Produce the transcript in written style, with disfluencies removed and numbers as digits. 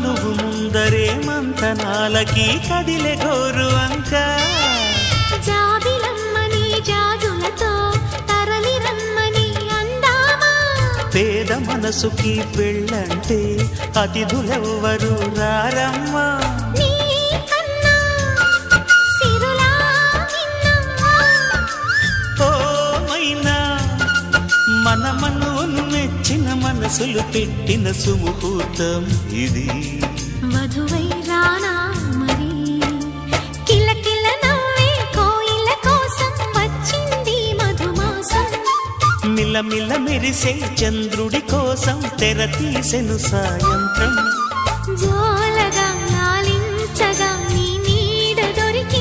మనువు ముందరే మంతనాలకి కదిలే గోరు అంక జాబిలమ్మని జాజులతో తరలి రమ్మని అందామా పేద మనసుకి పెళ్ళంటే అతిథులెవ్వరు రారమ్మా మన మనవును మెచ్చిన మనసులు పెట్టిన సుముహూర్తం ఇది మధువై రానా మరి కిలకిల నవ్వే కోయిల కోసం వచ్చింది మధుమాసం మిలమిల మెరిసే చంద్రుడి కోసం తెర తీసెను సాయంత్రం